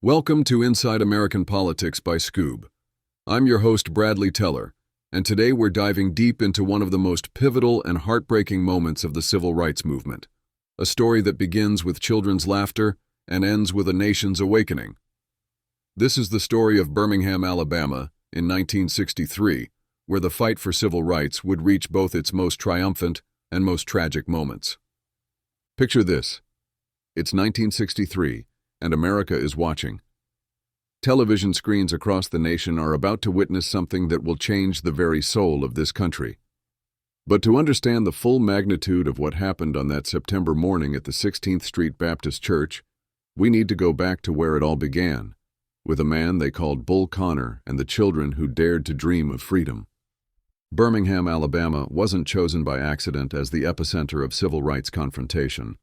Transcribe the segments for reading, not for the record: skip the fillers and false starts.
Welcome to Inside American Politics by Skoob. I'm your host, Bradley Teller, and today we're diving deep into one of the most pivotal and heartbreaking moments of the civil rights movement, a story that begins with children's laughter and ends with a nation's awakening. This is the story of Birmingham, Alabama, in 1963, where the fight for civil rights would reach both its most triumphant and most tragic moments. Picture this. It's 1963, and America is watching. Television screens across the nation are about to witness something that will change the very soul of this country. But to understand the full magnitude of what happened on that September morning at the 16th Street Baptist Church, we need to go back to where it all began, with a man they called Bull Connor and the children who dared to dream of freedom. Birmingham, Alabama wasn't chosen by accident as the epicenter of civil rights confrontation.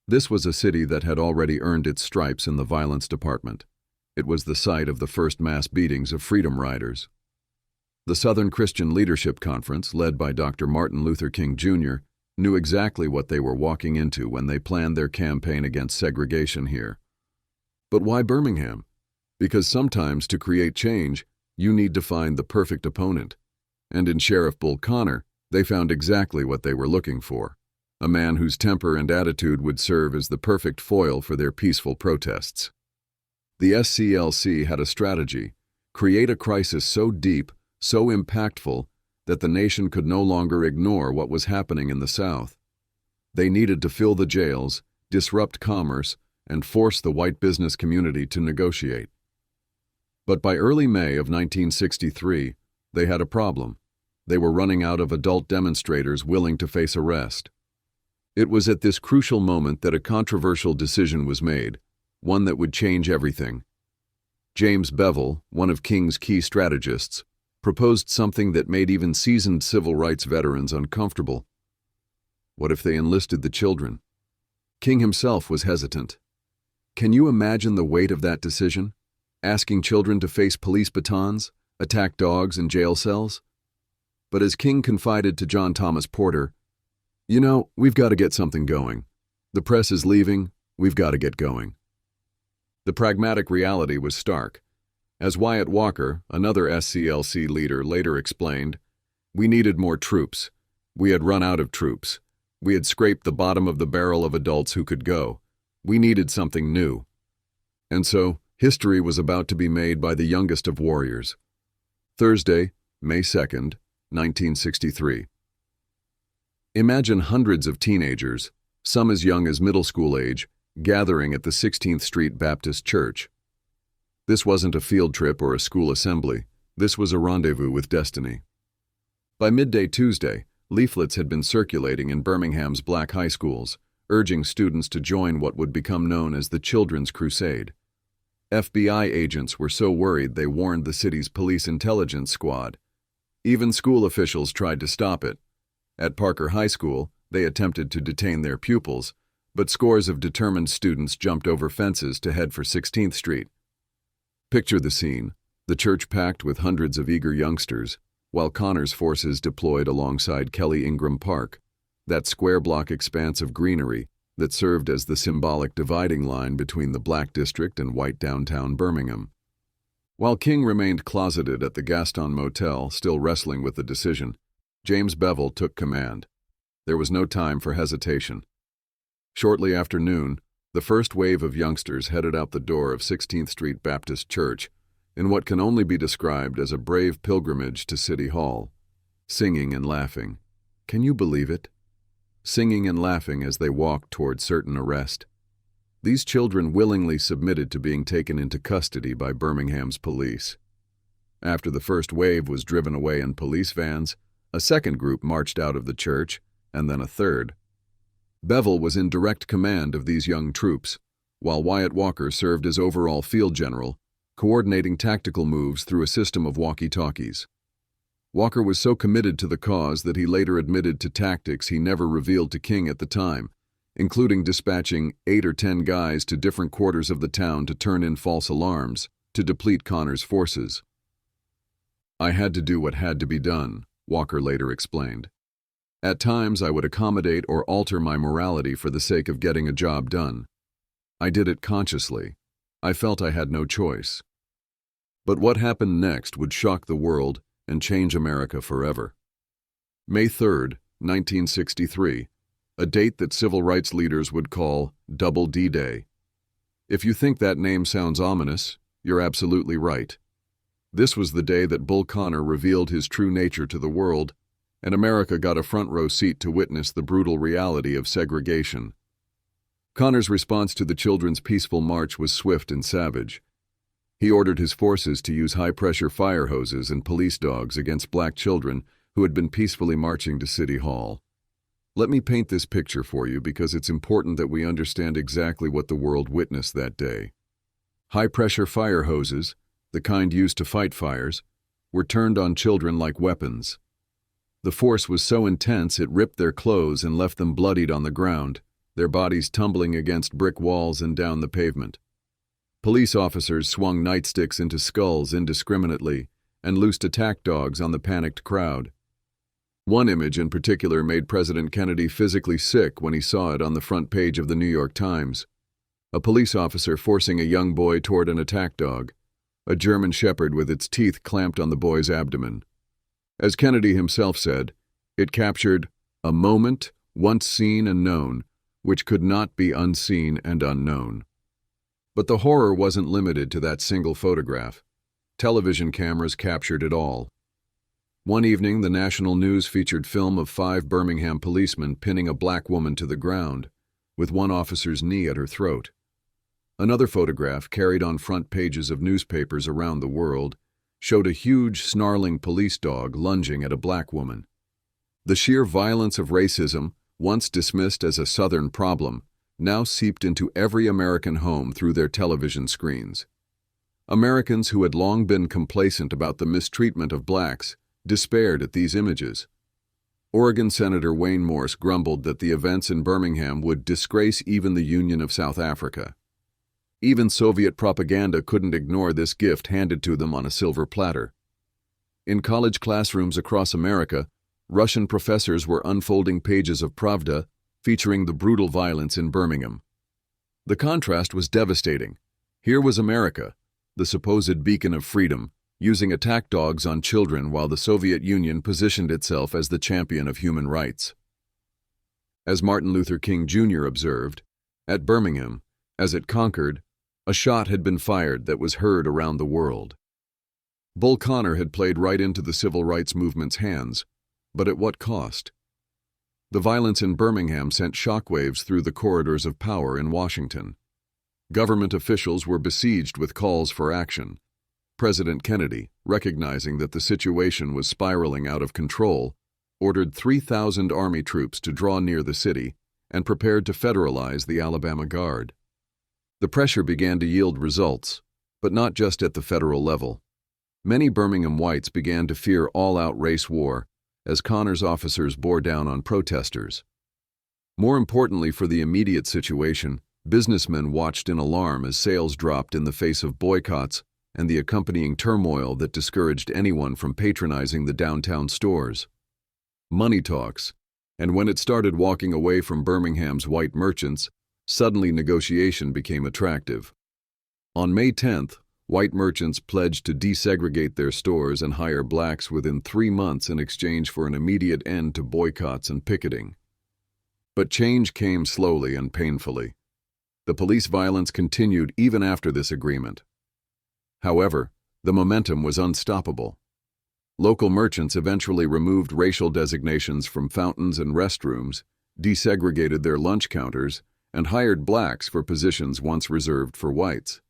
This was a city that had already earned its stripes in the violence department. It was the site of the first mass beatings of freedom riders. The Southern Christian Leadership Conference, led by Dr. Martin Luther King Jr., knew exactly what they were walking into when they planned their campaign against segregation here. But why Birmingham? Because sometimes to create change, you need to find the perfect opponent. And in Sheriff Bull Connor, they found exactly what they were looking for. A man whose temper and attitude would serve as the perfect foil for their peaceful protests. The SCLC had a strategy: create a crisis so deep, so impactful, that the nation could no longer ignore what was happening in the South. They needed to fill the jails, disrupt commerce, and force the white business community to negotiate. But by early May of 1963, they had a problem. They were running out of adult demonstrators willing to face arrest. It was at this crucial moment that a controversial decision was made, one that would change everything. James Bevel, one of King's key strategists, proposed something that made even seasoned civil rights veterans uncomfortable. What if they enlisted the children? King himself was hesitant. Can you imagine the weight of that decision? Asking children to face police batons, attack dogs in jail cells? But as King confided to John Thomas Porter, "You know, we've got to get something going. The press is leaving, we've got to get going." The pragmatic reality was stark. As Wyatt Walker, another SCLC leader, later explained, "We needed more troops. We had run out of troops. We had scraped the bottom of the barrel of adults who could go. We needed something new." And so, history was about to be made by the youngest of warriors. Thursday, May 2nd, 1963. Imagine hundreds of teenagers, some as young as middle school age, gathering at the 16th Street Baptist Church. This wasn't a field trip or a school assembly. This was a rendezvous with destiny. By midday Tuesday, leaflets had been circulating in Birmingham's black high schools, urging students to join what would become known as the Children's Crusade. FBI agents were so worried they warned the city's police intelligence squad. Even school officials tried to stop it. At Parker High School, they attempted to detain their pupils, but scores of determined students jumped over fences to head for 16th Street. Picture the scene, the church packed with hundreds of eager youngsters, while Connor's forces deployed alongside Kelly Ingram Park, that square-block expanse of greenery that served as the symbolic dividing line between the Black District and white downtown Birmingham. While King remained closeted at the Gaston Motel, still wrestling with the decision, James Bevel took command. There was no time for hesitation. Shortly after noon, the first wave of youngsters headed out the door of 16th Street Baptist Church in what can only be described as a brave pilgrimage to City Hall, singing and laughing. Can you believe it? Singing and laughing as they walked toward certain arrest. These children willingly submitted to being taken into custody by Birmingham's police. After the first wave was driven away in police vans, a second group marched out of the church, and then a third. Bevel was in direct command of these young troops, while Wyatt Walker served as overall field general, coordinating tactical moves through a system of walkie-talkies. Walker was so committed to the cause that he later admitted to tactics he never revealed to King at the time, including dispatching 8 or 10 guys to different quarters of the town to turn in false alarms to deplete Connor's forces. "I had to do what had to be done," Walker later explained. "At times I would accommodate or alter my morality for the sake of getting a job done. I did it consciously. I felt I had no choice. But what happened next would shock the world and change America forever. May 3rd, 1963, a date that civil rights leaders would call Double D-Day. If you think that name sounds ominous, you're absolutely right. This was the day that Bull Connor revealed his true nature to the world, and America got a front-row seat to witness the brutal reality of segregation. Connor's response to the children's peaceful march was swift and savage. He ordered his forces to use high-pressure fire hoses and police dogs against black children who had been peacefully marching to City Hall. Let me paint this picture for you because it's important that we understand exactly what the world witnessed that day. High-pressure fire hoses, the kind used to fight fires, were turned on children like weapons. The force was so intense it ripped their clothes and left them bloodied on the ground, their bodies tumbling against brick walls and down the pavement. Police officers swung nightsticks into skulls indiscriminately and loosed attack dogs on the panicked crowd. One image in particular made President Kennedy physically sick when he saw it on the front page of the New York Times. A police officer forcing a young boy toward an attack dog, a German shepherd with its teeth clamped on the boy's abdomen. As Kennedy himself said, it captured a moment once seen and known, which could not be unseen and unknown. But the horror wasn't limited to that single photograph. Television cameras captured it all. One evening, the national news featured film of 5 Birmingham policemen pinning a black woman to the ground, with one officer's knee at her throat. Another photograph, carried on front pages of newspapers around the world, showed a huge, snarling police dog lunging at a black woman. The sheer violence of racism, once dismissed as a Southern problem, now seeped into every American home through their television screens. Americans who had long been complacent about the mistreatment of blacks despaired at these images. Oregon Senator Wayne Morse grumbled that the events in Birmingham would disgrace even the Union of South Africa. Even Soviet propaganda couldn't ignore this gift handed to them on a silver platter. In college classrooms across America, Russian professors were unfolding pages of Pravda featuring the brutal violence in Birmingham. The contrast was devastating. Here was America, the supposed beacon of freedom, using attack dogs on children while the Soviet Union positioned itself as the champion of human rights. As Martin Luther King Jr. observed, at Birmingham, as it conquered, a shot had been fired that was heard around the world. Bull Connor had played right into the civil rights movement's hands, but at what cost? The violence in Birmingham sent shockwaves through the corridors of power in Washington. Government officials were besieged with calls for action. President Kennedy, recognizing that the situation was spiraling out of control, ordered 3,000 Army troops to draw near the city and prepared to federalize the Alabama Guard. The pressure began to yield results, but not just at the federal level. Many Birmingham whites began to fear all-out race war as Connor's officers bore down on protesters. More importantly for the immediate situation, businessmen watched in alarm as sales dropped in the face of boycotts and the accompanying turmoil that discouraged anyone from patronizing the downtown stores. Money talks, and when it started walking away from Birmingham's white merchants, suddenly negotiation became attractive. On May 10th, white merchants pledged to desegregate their stores and hire blacks within 3 months in exchange for an immediate end to boycotts and picketing. But change came slowly and painfully. The police violence continued even after this agreement. However, the momentum was unstoppable. Local merchants eventually removed racial designations from fountains and restrooms, desegregated their lunch counters, and hired blacks for positions once reserved for whites.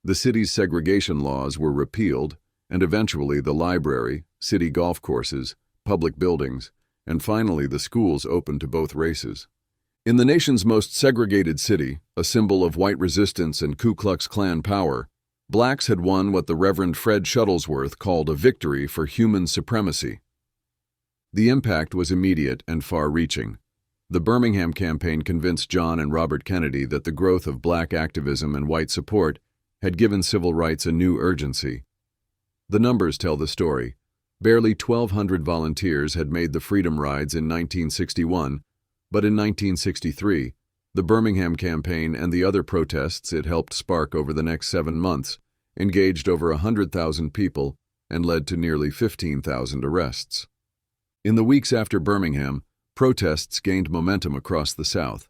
The city's segregation laws were repealed, and eventually the library, city golf courses, public buildings, and finally the schools opened to both races. In the nation's most segregated city, a symbol of white resistance and Ku Klux Klan power, blacks had won what the Reverend Fred Shuttlesworth called a victory for human supremacy. The impact was immediate and far-reaching. The Birmingham campaign convinced John and Robert Kennedy that the growth of black activism and white support had given civil rights a new urgency. The numbers tell the story. Barely 1,200 volunteers had made the Freedom Rides in 1961, but in 1963, The Birmingham campaign and the other protests it helped spark over the next 7 months engaged over 100,000 people and led to nearly 15,000 arrests. In the weeks after Birmingham, protests gained momentum across the South.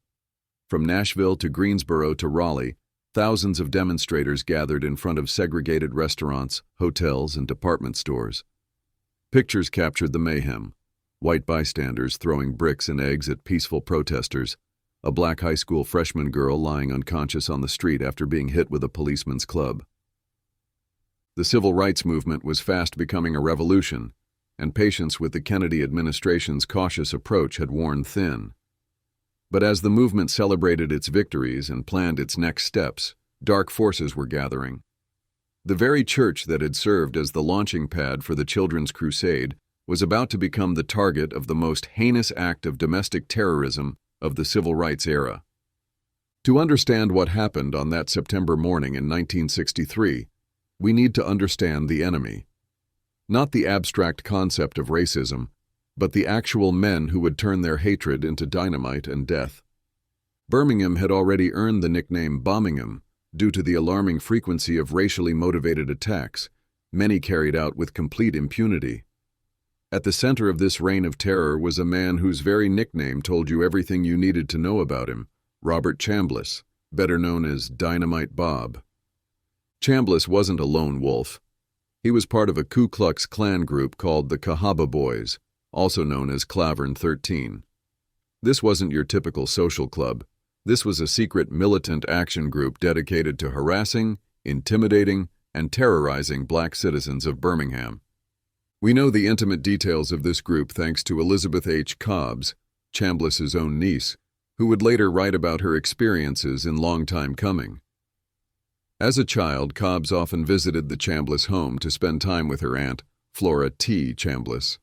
From Nashville to Greensboro to Raleigh, thousands of demonstrators gathered in front of segregated restaurants, hotels, and department stores. Pictures captured the mayhem: white bystanders throwing bricks and eggs at peaceful protesters, a black high school freshman girl lying unconscious on the street after being hit with a policeman's club. The civil rights movement was fast becoming a revolution, and patience with the Kennedy administration's cautious approach had worn thin. But as the movement celebrated its victories and planned its next steps, dark forces were gathering. The very church that had served as the launching pad for the Children's Crusade was about to become the target of the most heinous act of domestic terrorism of the civil rights era. To understand what happened on that September morning in 1963, we need to understand the enemy. Not the abstract concept of racism, but the actual men who would turn their hatred into dynamite and death. Birmingham had already earned the nickname Bombingham due to the alarming frequency of racially motivated attacks, many carried out with complete impunity. At the center of this reign of terror was a man whose very nickname told you everything you needed to know about him: Robert Chambliss, better known as Dynamite Bob. Chambliss wasn't a lone wolf. He was part of a Ku Klux Klan group called the Cahaba Boys, also known as Clavern 13. This wasn't your typical social club. This was a secret militant action group dedicated to harassing, intimidating, and terrorizing black citizens of Birmingham. We know the intimate details of this group thanks to Elizabeth H. Cobbs, Chambliss's own niece, who would later write about her experiences in Long Time Coming. As a child, Cobbs often visited the Chambliss home to spend time with her aunt, Flora T. Chambliss.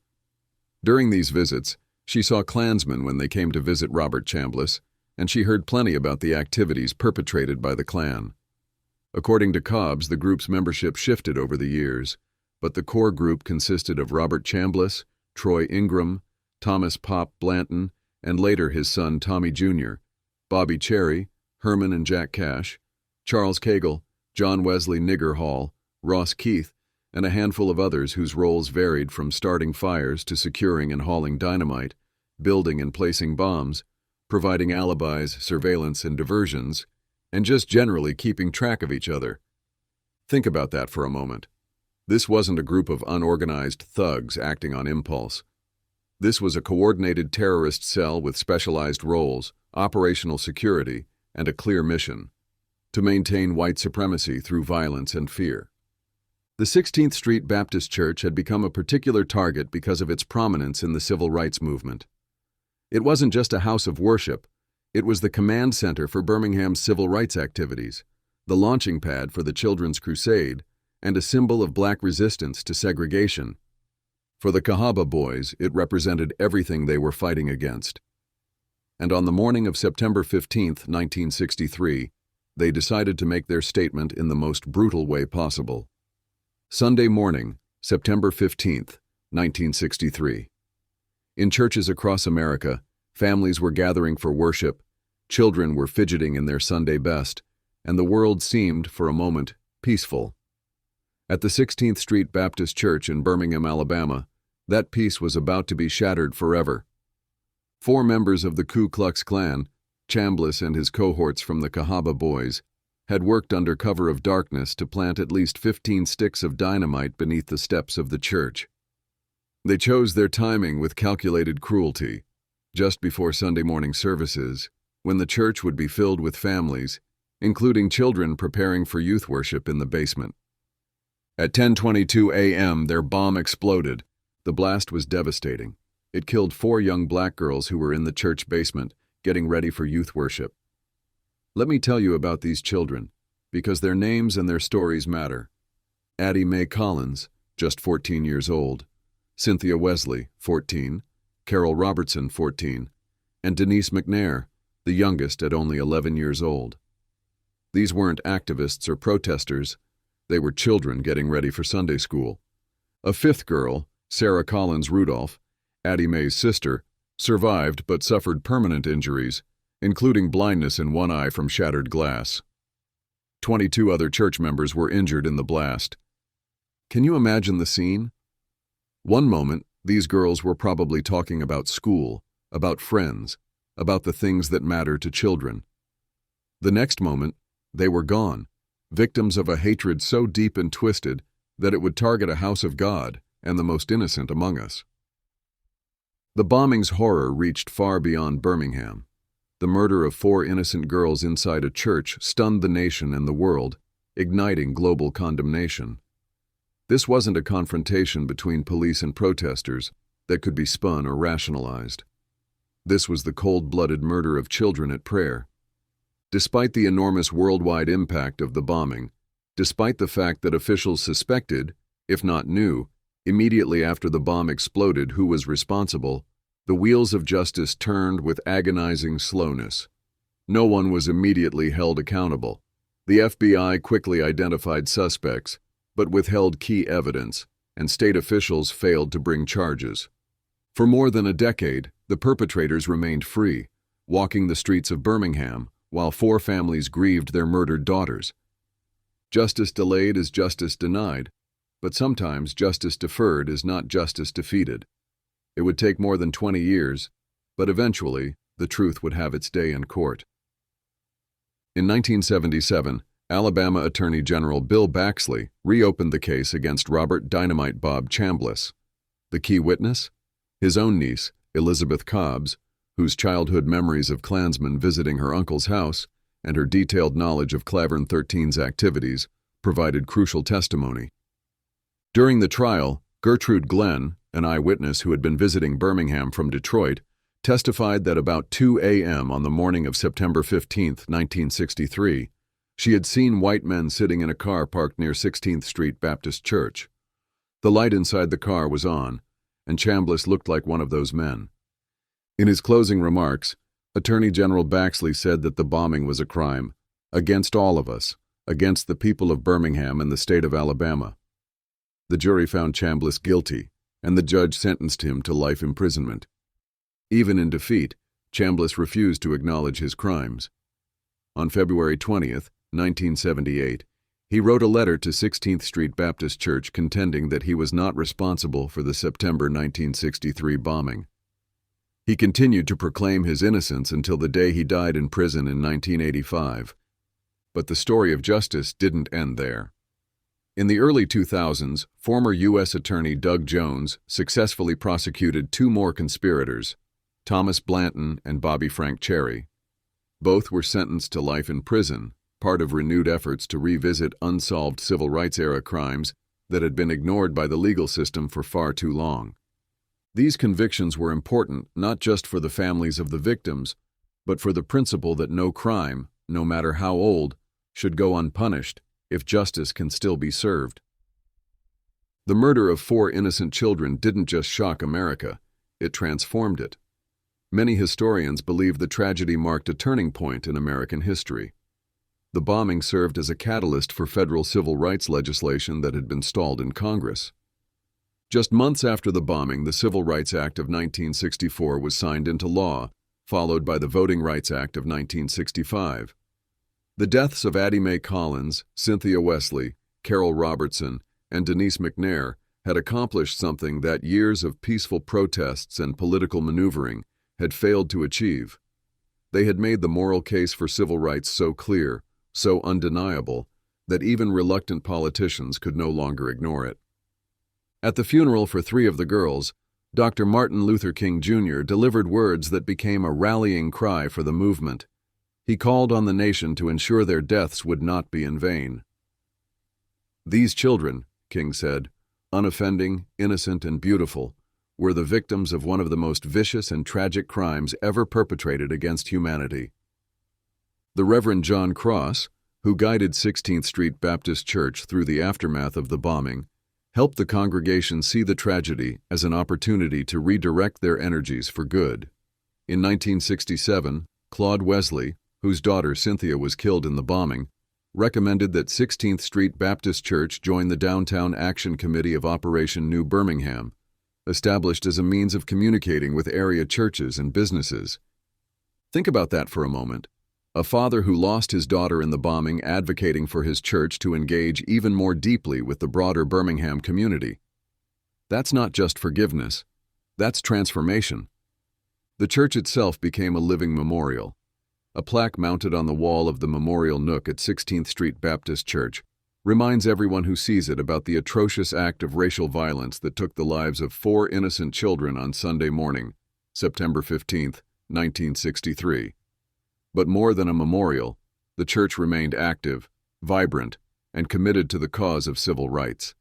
During these visits, she saw Klansmen when they came to visit Robert Chambliss, and she heard plenty about the activities perpetrated by the Klan. According to Cobbs, the group's membership shifted over the years, but the core group consisted of Robert Chambliss, Troy Ingram, Thomas Pop Blanton, and later his son Tommy Jr., Bobby Cherry, Herman and Jack Cash, Charles Cagle, John Wesley Nigger Hall, Ross Keith, and a handful of others whose roles varied from starting fires to securing and hauling dynamite, building and placing bombs, providing alibis, surveillance, and diversions, and just generally keeping track of each other. Think about that for a moment. This wasn't a group of unorganized thugs acting on impulse. This was a coordinated terrorist cell with specialized roles, operational security, and a clear mission: to maintain white supremacy through violence and fear. The 16th Street Baptist Church had become a particular target because of its prominence in the civil rights movement. It wasn't just a house of worship, it was the command center for Birmingham's civil rights activities, the launching pad for the Children's Crusade, and a symbol of black resistance to segregation. For the Cahaba Boys, it represented everything they were fighting against. And on the morning of September 15, 1963, they decided to make their statement in the most brutal way possible. Sunday morning, September 15, 1963. In churches across America, families were gathering for worship, children were fidgeting in their Sunday best, and the world seemed, for a moment, peaceful. At the 16th Street Baptist Church in Birmingham, Alabama, that peace was about to be shattered forever. 4 members of the Ku Klux Klan, Chambliss and his cohorts from the Cahaba Boys, had worked under cover of darkness to plant at least 15 sticks of dynamite beneath the steps of the church. They chose their timing with calculated cruelty, just before Sunday morning services, when the church would be filled with families, including children preparing for youth worship in the basement. At 10:22 a.m., their bomb exploded. The blast was devastating. It killed 4 young black girls who were in the church basement, getting ready for youth worship. Let me tell you about these children, because their names and their stories matter. Addie Mae Collins, just 14 years old, Cynthia Wesley, 14, Carole Robertson, 14, and Denise McNair, the youngest at only 11 years old. These weren't activists or protesters, they were children getting ready for Sunday school. A 5th girl, Sarah Collins Rudolph, Addie Mae's sister, survived but suffered permanent injuries, including blindness in one eye from shattered glass. 22 other church members were injured in the blast. Can you imagine the scene? One moment, these girls were probably talking about school, about friends, about the things that matter to children. The next moment, they were gone, victims of a hatred so deep and twisted that it would target a house of God and the most innocent among us. The bombing's horror reached far beyond Birmingham. The murder of 4 innocent girls inside a church stunned the nation and the world, igniting global condemnation. This wasn't a confrontation between police and protesters that could be spun or rationalized. This was the cold-blooded murder of children at prayer. Despite the enormous worldwide impact of the bombing, despite the fact that officials suspected, if not knew, immediately after the bomb exploded who was responsible, the wheels of justice turned with agonizing slowness. No one was immediately held accountable. The FBI quickly identified suspects, but withheld key evidence, and state officials failed to bring charges. For more than a decade, the perpetrators remained free, walking the streets of Birmingham, while 4 families grieved their murdered daughters. Justice delayed is justice denied, but sometimes justice deferred is not justice defeated. It would take more than 20 years, but eventually, the truth would have its day in court. In 1977, Alabama Attorney General Bill Baxley reopened the case against Robert Dynamite Bob Chambliss. The key witness? His own niece, Elizabeth Cobbs, whose childhood memories of Klansmen visiting her uncle's house and her detailed knowledge of Clavern 13's activities provided crucial testimony. During the trial, Gertrude Glenn, an eyewitness who had been visiting Birmingham from Detroit, testified that about 2 a.m. on the morning of September 15, 1963, she had seen white men sitting in a car parked near 16th Street Baptist Church. The light inside the car was on, and Chambliss looked like one of those men. In his closing remarks, Attorney General Baxley said that the bombing was a crime against all of us, against the people of Birmingham and the state of Alabama. The jury found Chambliss guilty, and the judge sentenced him to life imprisonment. Even in defeat, Chambliss refused to acknowledge his crimes. On February 20, 1978, he wrote a letter to 16th Street Baptist Church contending that he was not responsible for the September 1963 bombing. He continued to proclaim his innocence until the day he died in prison in 1985. But the story of justice didn't end there. In the early 2000s, former U.S. Attorney Doug Jones successfully prosecuted 2 more conspirators, Thomas Blanton and Bobby Frank Cherry. Both were sentenced to life in prison, part of renewed efforts to revisit unsolved civil rights-era crimes that had been ignored by the legal system for far too long. These convictions were important not just for the families of the victims, but for the principle that no crime, no matter how old, should go unpunished if justice can still be served. The murder of 4 innocent children didn't just shock America, it transformed it. Many historians believe the tragedy marked a turning point in American history. The bombing served as a catalyst for federal civil rights legislation that had been stalled in Congress. Just months after the bombing, the Civil Rights Act of 1964 was signed into law, followed by the Voting Rights Act of 1965. The deaths of Addie Mae Collins, Cynthia Wesley, Carole Robertson, and Denise McNair had accomplished something that years of peaceful protests and political maneuvering had failed to achieve. They had made the moral case for civil rights so clear, so undeniable, that even reluctant politicians could no longer ignore it. At the funeral for 3 of the girls, Dr. Martin Luther King Jr. delivered words that became a rallying cry for the movement. He called on the nation to ensure their deaths would not be in vain. These children, King said, unoffending, innocent, and beautiful, were the victims of one of the most vicious and tragic crimes ever perpetrated against humanity. The Reverend John Cross, who guided 16th Street Baptist Church through the aftermath of the bombing, helped the congregation see the tragedy as an opportunity to redirect their energies for good. In 1967, Claude Wesley, whose daughter Cynthia was killed in the bombing, recommended that 16th Street Baptist Church join the Downtown Action Committee of Operation New Birmingham, established as a means of communicating with area churches and businesses. Think about that for a moment. A father who lost his daughter in the bombing advocating for his church to engage even more deeply with the broader Birmingham community. That's not just forgiveness. That's transformation. The church itself became a living memorial. A plaque mounted on the wall of the memorial nook at 16th Street Baptist Church reminds everyone who sees it about the atrocious act of racial violence that took the lives of 4 innocent children on Sunday morning, September 15, 1963. But more than a memorial, the church remained active, vibrant, and committed to the cause of civil rights.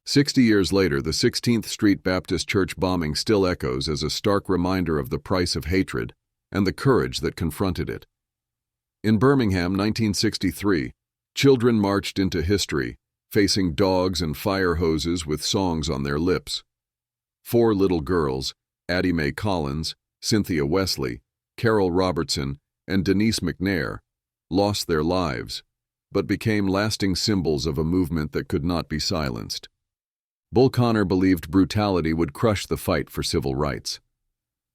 60 years later, the 16th Street Baptist Church bombing still echoes as a stark reminder of the price of hatred and the courage that confronted it. In Birmingham, 1963, children marched into history, facing dogs and fire hoses with songs on their lips. 4 little girls, Addie Mae Collins, Cynthia Wesley, Carole Robertson, and Denise McNair, lost their lives, but became lasting symbols of a movement that could not be silenced. Bull Connor believed brutality would crush the fight for civil rights.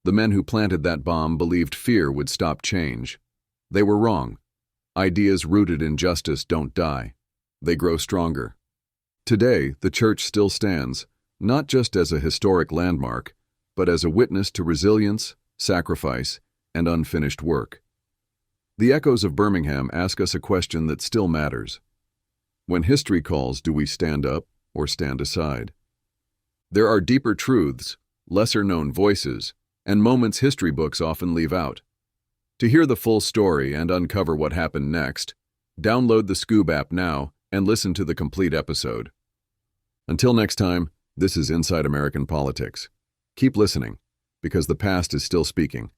The men who planted that bomb believed fear would stop change. They were wrong. Ideas rooted in justice don't die. They grow stronger. Today, the church still stands, not just as a historic landmark, but as a witness to resilience, sacrifice, and unfinished work. The echoes of Birmingham ask us a question that still matters. When history calls, do we stand up or stand aside? There are deeper truths, lesser-known voices, and moments history books often leave out. To hear the full story and uncover what happened next, download the Skoob app now and listen to the complete episode. Until next time, this is Inside American Politics. Keep listening, because the past is still speaking.